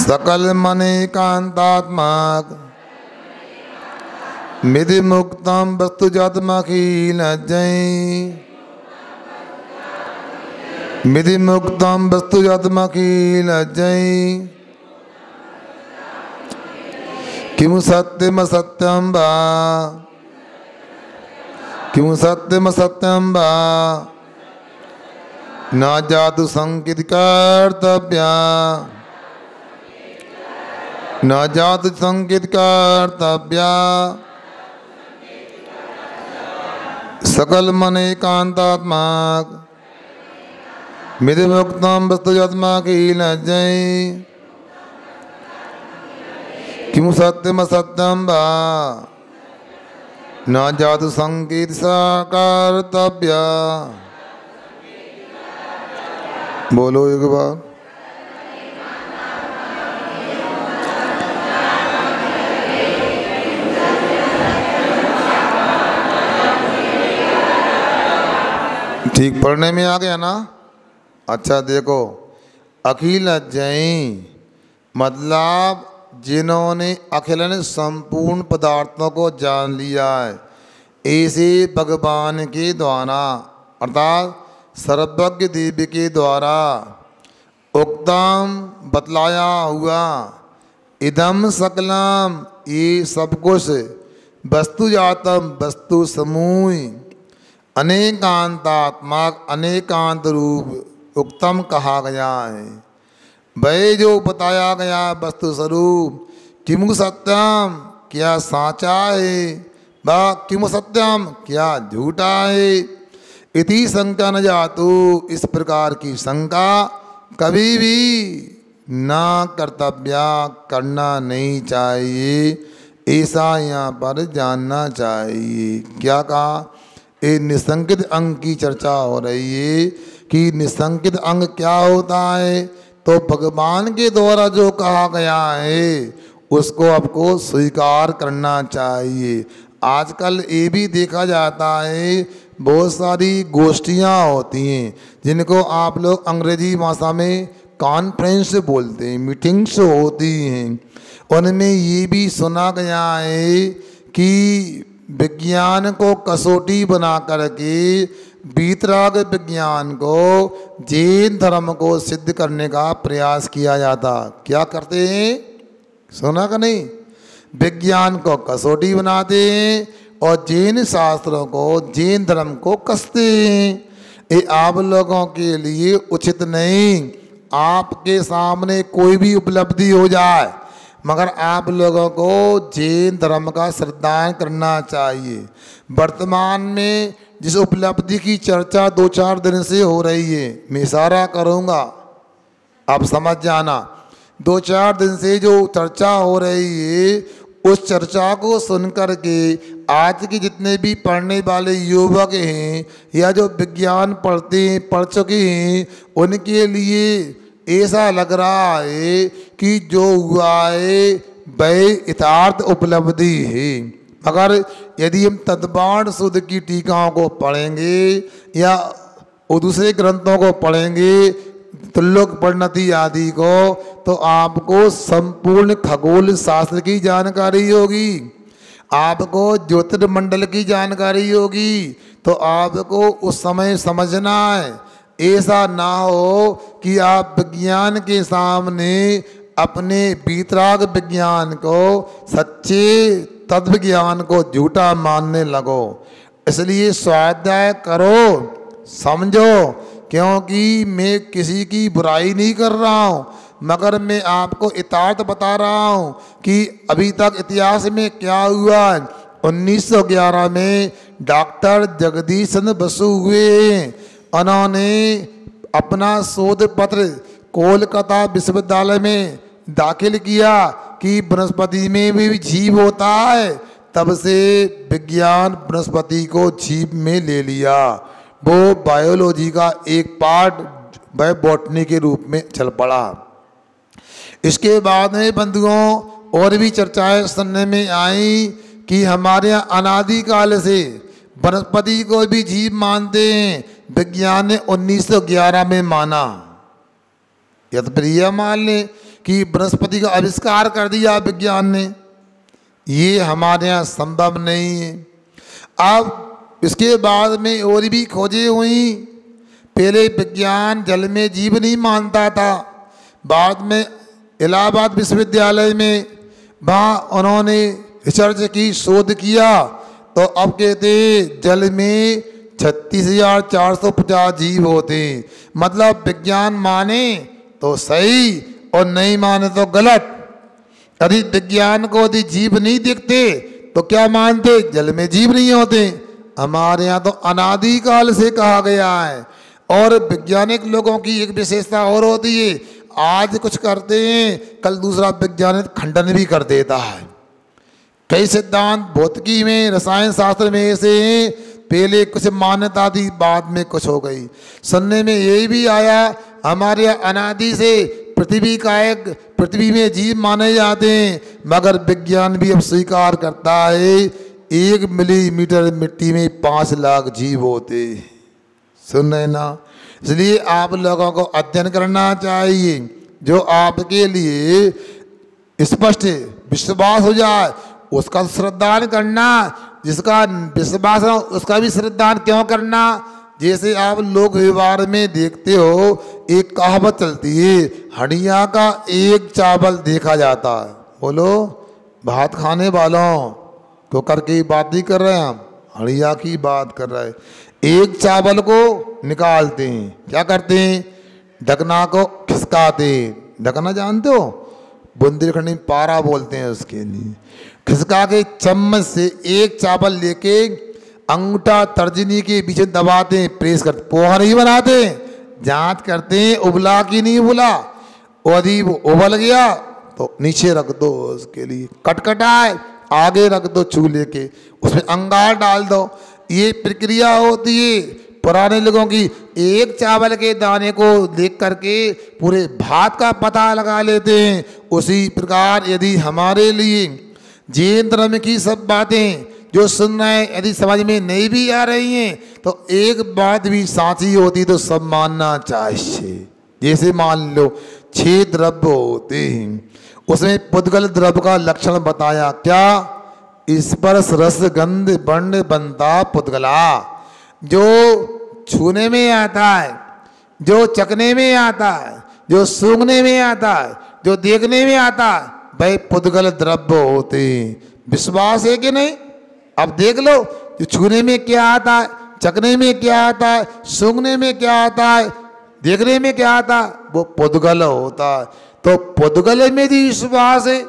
सकल मनेकांतात्मक मिधि मुक्तम वस्तुजातमखिलज्जयी मिधि मुक्तम वस्तुजातमखिलज्जयी किमु सत्यम सत्यम वा किमु सत्यम सत्यम वा न जातु संकित कर्तव्या न जातु संकित कर्तव्या सकल मनेकांतात्मक मिधि मुक्तम वस्तुजातमखिलज्जयी किमु सत्यम सत्यम वा न जातु संकेत कर्तव्या। बोलो एक बार। ठीक पढ़ने में आ गया ना? अच्छा देखो, अखिलज्जयी मतलब जिन्होंने अखिलन संपूर्ण पदार्थों को जान लिया है, ऐसे भगवान के द्वारा अर्थात सर्वज्ञ देव के द्वारा उक्तम बतलाया हुआ इदम सकलम ये सब कुछ वस्तुजातम वस्तु समूह अनेकांतात्मक अनेकांत रूप उक्तम कहा गया है। वह जो बताया गया वस्तु स्वरूप किमु सत्यम क्या साचा है व किमु सत्यम क्या झूठा है। इति शंका न जातु इस प्रकार की शंका कभी भी ना कर्तव्या करना नहीं चाहिए, ऐसा यहाँ पर जानना चाहिए। क्या कहा? ये निसंकित अंग की चर्चा हो रही है कि निसंकित अंग क्या होता है। तो भगवान के द्वारा जो कहा गया है उसको आपको स्वीकार करना चाहिए। आजकल ये भी देखा जाता है बहुत सारी गोष्ठियाँ होती हैं जिनको आप लोग अंग्रेजी भाषा में कॉन्फ्रेंस बोलते हैं, मीटिंग्स होती हैं। उनमें ये भी सुना गया है कि विज्ञान को कसौटी बना करके वीतराग विज्ञान को जैन धर्म को सिद्ध करने का प्रयास किया जाता। क्या करते हैं? सुना का नहीं? विज्ञान को कसौटी बनाते हैं और जैन शास्त्रों को, जैन धर्म को कसते हैं। ये आप लोगों के लिए उचित नहीं। आपके सामने कोई भी उपलब्धि हो जाए, मगर आप लोगों को जैन धर्म का श्रद्धान करना चाहिए। वर्तमान में जिस उपलब्धि की चर्चा 2-4 दिन से हो रही है, मैं इशारा करूँगा, आप समझ जाना। 2-4 दिन से जो चर्चा हो रही है, उस चर्चा को सुनकर के आज के जितने भी पढ़ने वाले युवक हैं या जो विज्ञान पढ़ चुके हैं, उनके लिए ऐसा लग रहा है कि जो हुआ है वह यथार्थ उपलब्धि है। मगर यदि हम तद्वाण शुद्ध की टीकाओं को पढ़ेंगे या दूसरे ग्रंथों को पढ़ेंगे, त्रिलोक परिणति आदि को, तो आपको संपूर्ण खगोल शास्त्र की जानकारी होगी, आपको ज्योतिर्मंडल की जानकारी होगी। तो आपको उस समय समझना है, ऐसा ना हो कि आप विज्ञान के सामने अपने वीतराग विज्ञान को, सच्चे तत्व ज्ञान को झूठा मानने लगो। इसलिए स्वाध्याय करो, समझो, क्योंकि मैं किसी की बुराई नहीं कर रहा हूँ, मगर मैं आपको यथार्थ बता रहा हूँ कि अभी तक इतिहास में क्या हुआ। 1911 में डॉक्टर जगदीश चंद्र बसु हुए, उन्होंने अपना शोध पत्र कोलकाता विश्वविद्यालय में दाखिल किया कि वनस्पति में भी जीव होता है। तब से विज्ञान वनस्पति को जीव में ले लिया। वो बायोलॉजी का एक पार्ट वह बॉटनी के रूप में चल पड़ा। इसके बाद में बंधुओं और भी चर्चाएं सुनने में आई कि हमारे यहाँ अनादिकाल से वनस्पति को भी जीव मानते हैं। विज्ञान ने 1911 में माना, या तो फिर यह मान लें कि वनस्पति का आविष्कार कर दिया विज्ञान ने। ये हमारे यहाँ संभव नहीं है। अब इसके बाद में और भी खोजें हुई। पहले विज्ञान जल में जीव नहीं मानता था, बाद में इलाहाबाद विश्वविद्यालय में वहाँ उन्होंने रिसर्च की, शोध किया, तो अब कहते जल में 36,450 जीव होते। मतलब विज्ञान माने तो सही और नहीं माने तो गलत। यदि विज्ञान को यदि जीव नहीं दिखते तो क्या मानते? जल में जीव नहीं होते। हमारे यहाँ तो अनादिकाल से कहा गया है। और वैज्ञानिक लोगों की एक विशेषता और होती है, आज कुछ करते हैं कल दूसरा वैज्ञानिक खंडन भी कर देता है। कई सिद्धांत भौतिकी में, रसायन शास्त्र में ऐसे हैं, पहले कुछ मान्यता थी, बाद में कुछ हो गई। सुनने में यही भी आया हमारे अनादि से पृथ्वी में जीव माने जाते हैं, मगर विज्ञान भी अब स्वीकार करता है 1 मिलीमीटर मिट्टी में 5 लाख जीव होते। सुन रहे ना? इसलिए आप लोगों को अध्ययन करना चाहिए, जो आपके लिए स्पष्ट विश्वास हो जाए उसका श्रद्धान करना, जिसका विश्वास हो उसका भी श्रद्धान क्यों करना। जैसे आप लोग व्यवहार में देखते हो, एक कहावत चलती है, हंडिया का एक चावल देखा जाता है। बोलो, भात खाने वालों को करके बात नहीं कर रहे हैं हम, हंडिया की बात कर रहे हैं। एक चावल को निकालते हैं, क्या करते हैं? ढकना को खिसकाते हैं। ढकना जानते हो? बुंदेलखंडी में पारा बोलते हैं उसके लिए। खिसका के चम्मच से एक चावल लेके अंगूठा तर्जनी के बीच में दबाते हैं, प्रेस करते। पोहा नहीं बनाते, जांच करते हैं उबला कि नहीं उबला। यदि वो उबल गया तो नीचे रख दो, उसके लिए कटकटाए आगे रख दो चूल्हे के, उसमें अंगार डाल दो। ये प्रक्रिया होती है पुराने लोगों की। एक चावल के दाने को देख करके पूरे भात का पता लगा लेते हैं। उसी प्रकार यदि हमारे लिए जैन धर्म की सब बातें जो सुन रहे हैं, यदि समझ में नहीं भी आ रही हैं, तो एक बात भी साँची होती तो सब मानना चाहिए। जैसे मान लो 6 द्रव्य होते हैं, उसमें पुद्गल द्रव्य का लक्षण बताया, क्या? स्पर्श रस गंध वर्ण बनता पुद्गला। जो छूने में आता है, जो चखने में आता है, जो सूंघने में आता है, जो देखने में आता है, वह पुद्गल द्रव्य होते। विश्वास है कि नहीं? अब देख लो, जो छूने में क्या आता है, चखने में क्या आता है, सूंघने में क्या आता है, देखने में क्या आता है, वो पुद्गल होता है। तो पुद्गल में भी विश्वास है।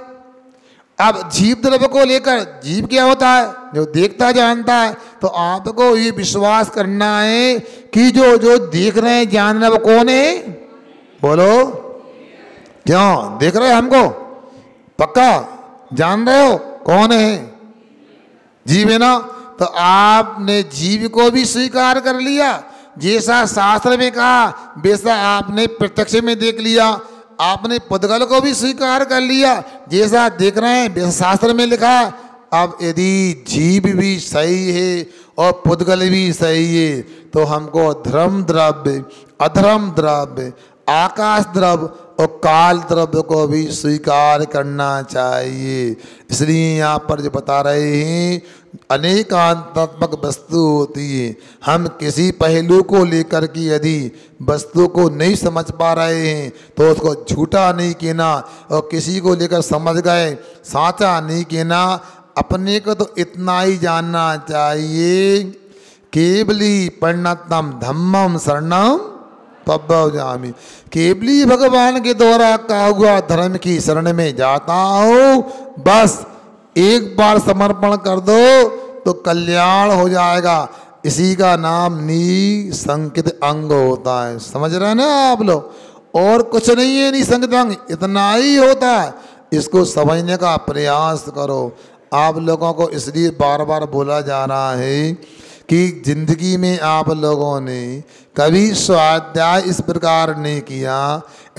अब जीव द्रव्य को लेकर, जीव क्या होता है? जो देखता जानता है। तो आपको ये विश्वास करना है कि जो जो देख रहे हैं, जान रहे, वो कौन है? बोलो, क्यों देख रहे हैं हमको? पक्का जान रहे हो कौन है? जीव है ना। तो आपने जीव को भी स्वीकार कर लिया, जैसा शास्त्र में कहा वैसा आपने प्रत्यक्ष में देख लिया। आपने पुद्गल को भी स्वीकार कर लिया, जैसा देख रहे हैं वैसा शास्त्र में लिखा। अब यदि जीव भी सही है और पुद्गल भी सही है, तो हमको धर्म द्रव्य, अधर्म द्रव्य, आकाश द्रव्य और काल द्रव्य को भी स्वीकार करना चाहिए। इसलिए यहाँ पर जो बता रहे हैं, अनेकांतात्मक वस्तु होती है। हम किसी पहलू को लेकर के यदि वस्तु को नहीं समझ पा रहे हैं तो उसको झूठा नहीं कहना, और किसी को लेकर समझ गए साचा नहीं कहना। अपने को तो इतना ही जानना चाहिए, केवली परिणतम धम्मम शरणम पब्बजामि, केवली भगवान के द्वारा कहा हुआ धर्म की शरण में जाता हो। बस एक बार समर्पण कर दो तो कल्याण हो जाएगा। इसी का नाम निसंकित अंग होता है। समझ रहे हैं ना आप लोग? और कुछ नहीं है निसंकित अंग, इतना ही होता है। इसको समझने का प्रयास करो। आप लोगों को इसलिए बार बार बोला जा रहा है कि जिंदगी में आप लोगों ने कभी स्वाध्याय इस प्रकार नहीं किया।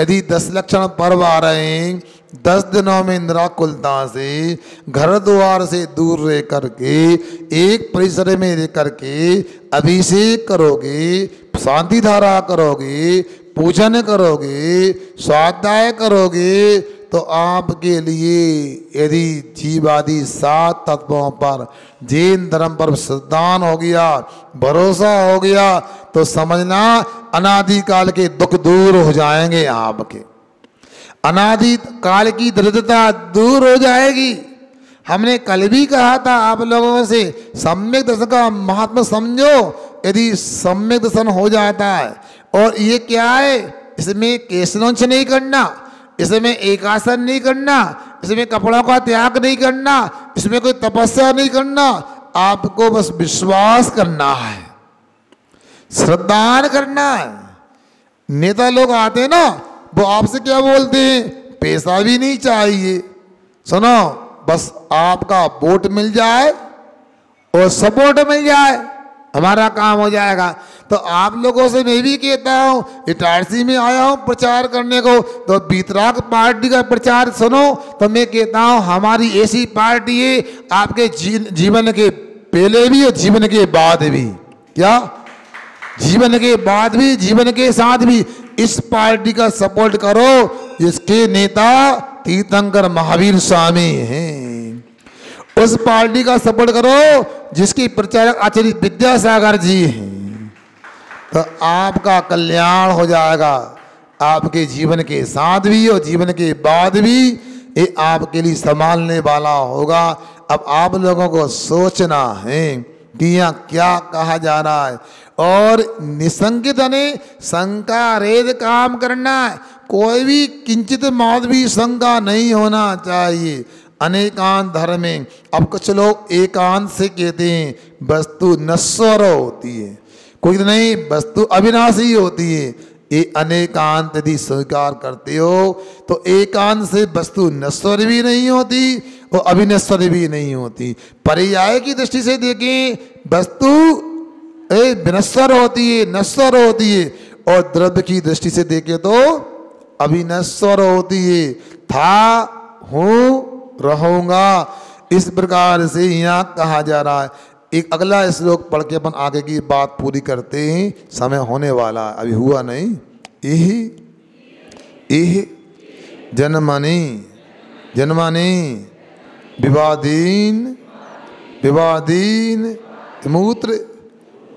यदि 10 लक्षण पर्व आ रहे हैं, 10 दिनों में निराकुलता से, घर द्वार से दूर रह करके, एक परिसर में रह करके अभिषेक करोगे, शांति धारा करोगे, पूजन करोगे, स्वाध्याय करोगे, तो आपके लिए यदि जीवादि 7 तत्वों पर, जैन धर्म पर श्रद्धान हो गया, भरोसा हो गया, तो समझना अनादिकाल के दुख दूर हो जाएंगे। आपके अनादि काल की दरिद्रता दूर हो जाएगी। हमने कल भी कहा था आप लोगों से, सम्यक दर्शन का महात्मा समझो। यदि सम्यक दर्शन हो जाता है, और ये क्या है, इसमें केशनोंच नहीं करना, इसमें एकासन नहीं करना, इसमें कपड़ों का त्याग नहीं करना, इसमें कोई तपस्या नहीं करना। आपको बस विश्वास करना है, श्रद्धान करना है। नेता लोग आते हैं ना, वो आपसे क्या बोलते हैं? पैसा भी नहीं चाहिए, सुनो, बस आपका वोट मिल जाए और सपोर्ट मिल जाए, हमारा काम हो जाएगा। तो आप लोगों से मैं भी कहता हूँ, इटारसी में आया हूँ प्रचार करने को, तो बीतराग पार्टी का प्रचार सुनो। तो मैं कहता हूँ हमारी ऐसी पार्टी है, आपके जीवन के पहले भी और जीवन के बाद भी। क्या? जीवन के बाद भी, जीवन के साथ भी इस पार्टी का सपोर्ट करो, जिसके नेता तीर्थंकर महावीर स्वामी हैं। उस पार्टी का सपोर्ट करो जिसके प्रचारक आचार्य विद्यासागर जी हैं। तो आपका कल्याण हो जाएगा, आपके जीवन के साथ भी और जीवन के बाद भी ये आपके लिए संभालने वाला होगा। अब आप लोगों को सोचना है कि यहाँ क्या कहा जा रहा है, और निसंकित ने शंका रहित काम करना है। कोई भी किंचित मात्र भी शंका नहीं होना चाहिए। अनेकांत धर्म में, अब कुछ लोग एकांत से कहते हैं वस्तु नश्वर होती है, कोई नहीं वस्तु अविनाशी होती है। ये अनेकांत यदि स्वीकार करते हो तो एकांत से वस्तु नश्वर भी नहीं होती और अविनश्वर भी नहीं होती। पर्याय की दृष्टि से देखें, वस्तु विनश्वर होती है, नश्वर होती है, और द्रव्य की दृष्टि से देखें तो अविनश्वर होती है। था, हूँ, रहूंगा, इस प्रकार से यहाँ कहा जा रहा है। एक अगला श्लोक पढ़ के अपन आगे की बात पूरी करते हैं, समय होने वाला, अभी हुआ नहीं। इह जन्मनि जन्मनि विवादीन विवादीन इमूत्र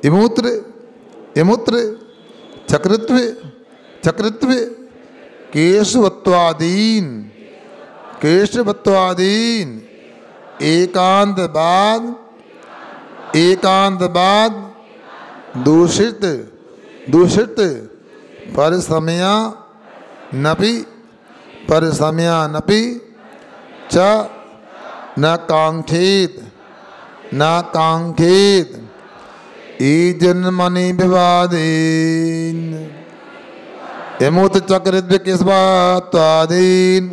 इमूत्र इमूत्र चक्रित्व चक्रित्व केशवत्वादीन केशवत्वादीन एकांत बाद दूषित परिसमयानपि च न कांक्षेत ईजन्मनि विवादेन यमूत चक्रित केशवात्वादीन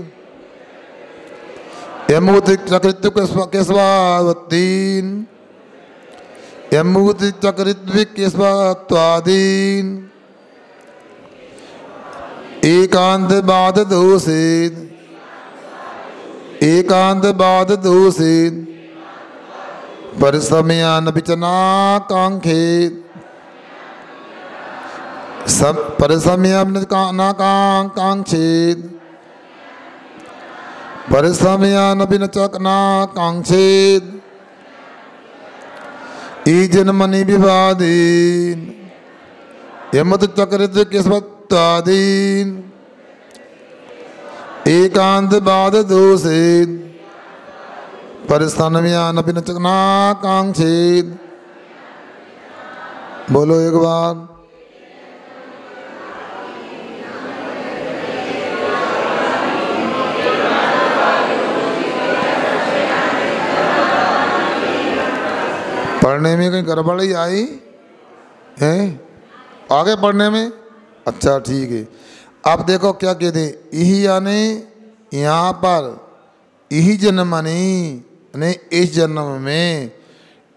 यमूत चक्रित केशवावत्तीन यमूत चक्रित केशवात्वादीन एकांत बाद दूषित परिसमयानपि च न कांक्षेत परिसमयानपि न कांक्षेत ईजन्मनि विवादेन यमत चक्रित केशवत्वादीन एकांत बाद दूषित परिसमयानपि न कांक्षेत। बोलो एक बार। पढ़ने में कहीं गड़बड़ी आई है? आगे पढ़ने में? अच्छा ठीक है। अब देखो क्या कहते, यही यानी यहाँ पर यही जन्मनि ने इस जन्म में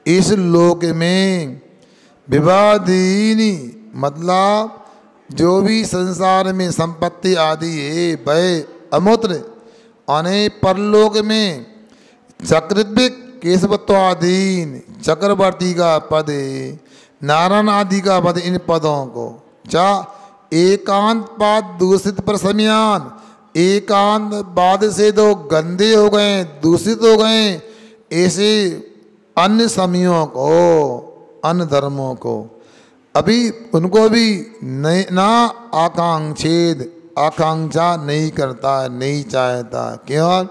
इस लोक में विवादीनी मतलब जो भी संसार में संपत्ति आदि है वह अमूत्र अने परलोक में चक्रित केशवत्वादीन चक्रवर्ती का पद नारायण आदि का पद इन पदों को चा एकांत पाद दूषित प्रसमयान एकांत बाद से दो गंदे हो गए दूषित हो गए ऐसे अन्य समयों को अन्य धर्मों को अभी उनको भी ना आकांक्षा नहीं करता नहीं चाहता। क्यों?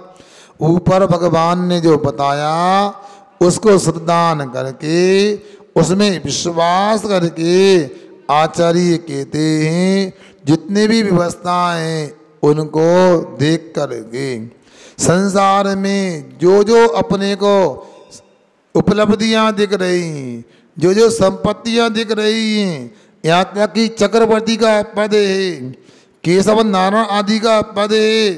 ऊपर भगवान ने जो बताया उसको श्रद्धान करके उसमें विश्वास करके आचार्य कहते हैं जितने भी व्यवस्थाएं उनको देख करके संसार में जो अपने को उपलब्धियां दिख रही हैं जो संपत्तियां दिख रही हैं यहाँ तक कि चक्रवर्ती का पद है केशव नारायण आदि का पद है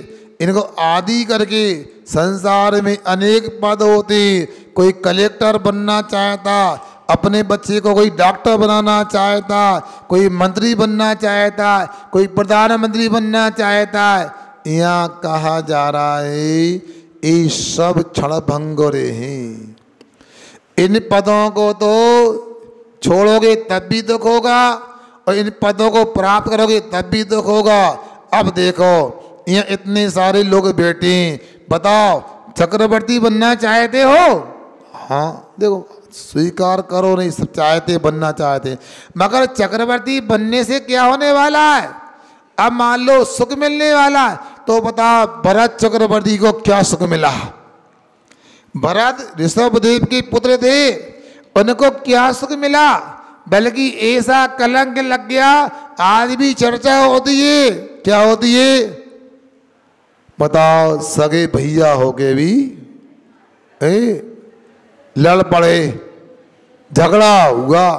इनको आदि करके संसार में अनेक पद होते। कोई कलेक्टर बनना चाहता अपने बच्चे को कोई डॉक्टर बनाना चाहता कोई मंत्री बनना चाहता कोई प्रधानमंत्री बनना चाहता है। यहाँ कहा जा रहा है ये सब क्षणभंगुर हैं। इन पदों को तो छोड़ोगे तब भी दुख होगा और इन पदों को प्राप्त करोगे तब भी दुख होगा। अब देखो यहाँ इतने सारे लोग बैठे बताओ चक्रवर्ती बनना चाहते हो? हाँ देखो स्वीकार करो नहीं सब चाहते बनना चाहते मगर चक्रवर्ती बनने से क्या होने वाला है? अब मान लो सुख मिलने वाला है तो बताओ भरत चक्रवर्ती को क्या सुख मिला? भरत ऋषभदेव के पुत्र थे उनको क्या सुख मिला? बल्कि ऐसा कलंक लग गया आज भी चर्चा होती है। क्या होती है बताओ? सगे भैया होके भी लड़ पड़े झगड़ा हुआ।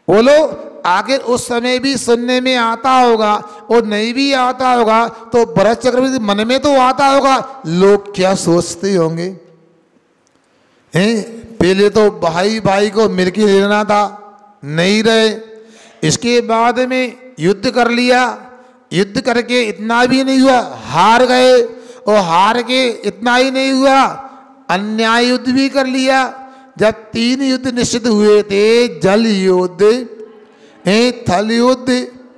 बोलो आखिर उस समय भी सुनने में आता होगा और नहीं भी आता होगा तो भरत चक्रवर्ती मन में तो आता होगा लोग क्या सोचते होंगे हैं? पहले तो भाई भाई को मिलके रहना था नहीं रहे इसके बाद में युद्ध कर लिया युद्ध करके इतना भी नहीं हुआ हार गए और हार के इतना ही नहीं हुआ अन्याय युद्ध भी कर लिया। जब 3 युद्ध निश्चित हुए थे जल युद्ध थल युद्ध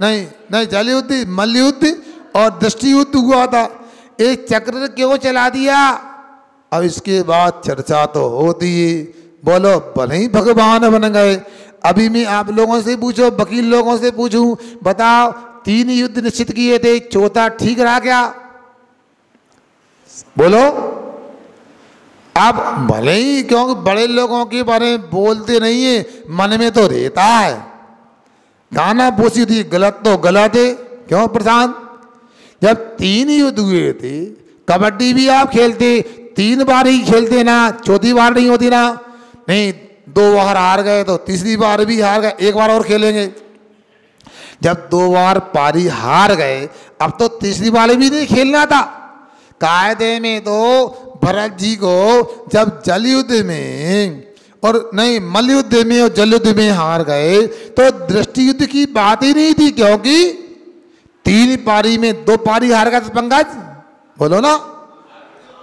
नहीं जल युद्ध मल्ल युद्ध और दृष्टि युद्ध हुआ था। एक चक्र क्यों चला दिया? अब इसके बाद चर्चा तो होती है। बोलो भले ही भगवान बन गए। अभी मैं आप लोगों से पूछो वकील लोगों से पूछूं बताओ 3 युद्ध निश्चित किए थे चौथा ठीक रहा क्या? बोलो। अब भले ही क्योंकि बड़े लोगों के बारे में बोलते नहीं है, मन में तो रहता है। गाना पोसी थी गलत तो गलत है। क्यों प्रशांत? जब 3 युद्ध हुए थे, कबड्डी भी आप खेलते 3 बार ही खेलते ना, चौथी बार नहीं होती ना। नहीं, 2 बार हार गए तो तीसरी बार भी हार गए, 1 बार और खेलेंगे। जब 2 बार पारी हार गए, अब तो तीसरी बार भी नहीं खेलना था। कायदे में तो भरत जी को जब जल युद्ध में और नहीं मल्ल युद्ध में और जल युद्ध में हार गए तो दृष्टि युद्ध की बात ही नहीं थी, क्योंकि 3 पारी में 2 पारी हार गए तो पंकज बोलो ना,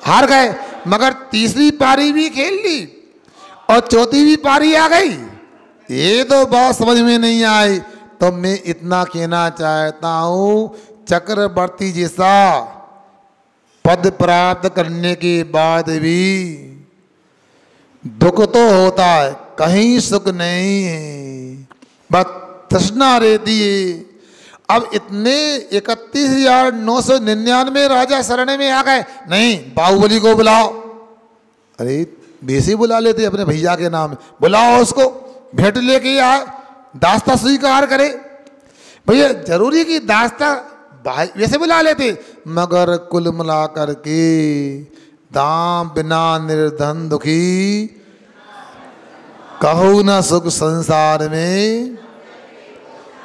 हार गए। मगर तीसरी पारी भी खेल ली और चौथी भी पारी आ गई। ये तो बात समझ में नहीं आई। तो मैं इतना कहना चाहता हूं, चक्रवर्ती जैसा पद प्राप्त करने के बाद भी दुख तो होता है, कहीं सुख नहीं है, बस तृष्णा रहती है। अब इतने 31,999 राजा शरण में आ गए, नहीं बाहुबली को बुलाओ। अरे बेसी बुला लेते अपने भैया के नाम, बुलाओ उसको, भेंट लेके आए, दास्ता स्वीकार करे। भैया जरूरी कि दास्ता भाई वैसे बुला लेते, मगर कुल मिला करके दाम बिना निर्धन दुखी कहूँ ना सुख संसार में।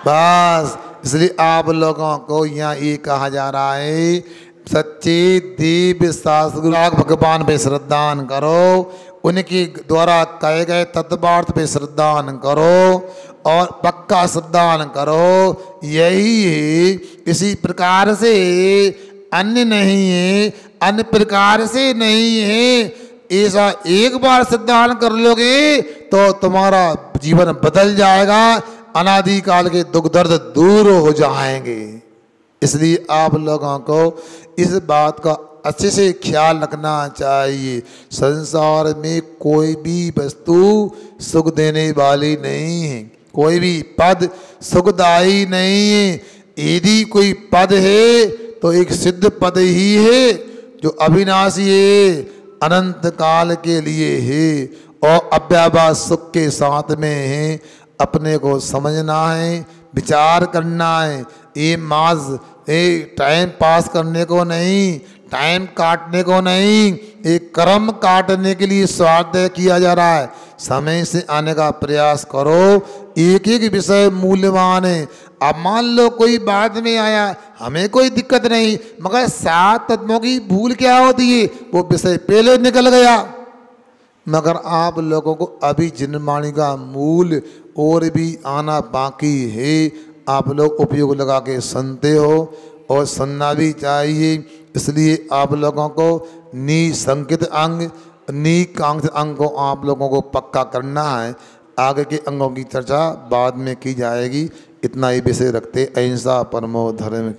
बस इसलिए आप लोगों को यहाँ ये कहा जा रहा है, सच्चे देव शास्त्र भगवान पे श्रद्धान करो, उनके द्वारा कहे गए तत्वार्थ पे श्रद्धान करो और पक्का श्रद्धान करो। यही है, इसी प्रकार से अन्य नहीं है, अन्य प्रकार से नहीं है। ऐसा एक बार श्रद्धान कर लोगे तो तुम्हारा जीवन बदल जाएगा, अनादिकाल के दुख दर्द दूर हो जाएंगे। इसलिए आप लोगों को इस बात का अच्छे से ख्याल रखना चाहिए। संसार में कोई भी वस्तु सुख देने वाली नहीं है, कोई भी पद सुखदायी नहीं है। यदि कोई पद है तो एक सिद्ध पद ही है जो अविनाशी है, अनंत काल के लिए है और अव्याभास सुख के साथ में है। अपने को समझना है, विचार करना है। ये माज टाइम पास करने को नहीं, टाइम काटने को नहीं, एक कर्म काटने के लिए स्वाध्याय किया जा रहा है। समय से आने का प्रयास करो। एक एक विषय मूल्यवान है। अब मान लो कोई बाद में आया, हमें कोई दिक्कत नहीं, मगर 7 तत्वों की भूल क्या होती है, वो विषय पहले निकल गया। मगर आप लोगों को अभी जिनवाणी का मूल और भी आना बाकी है। आप लोग उपयोग लगा के सुनते हो और सुनना भी चाहिए। इसलिए आप लोगों को निसंकित अंग, निकांक्षित अंग को आप लोगों को पक्का करना है। आगे के अंगों की चर्चा बाद में की जाएगी। इतना ही विषय रखते। अहिंसा परमो धर्म।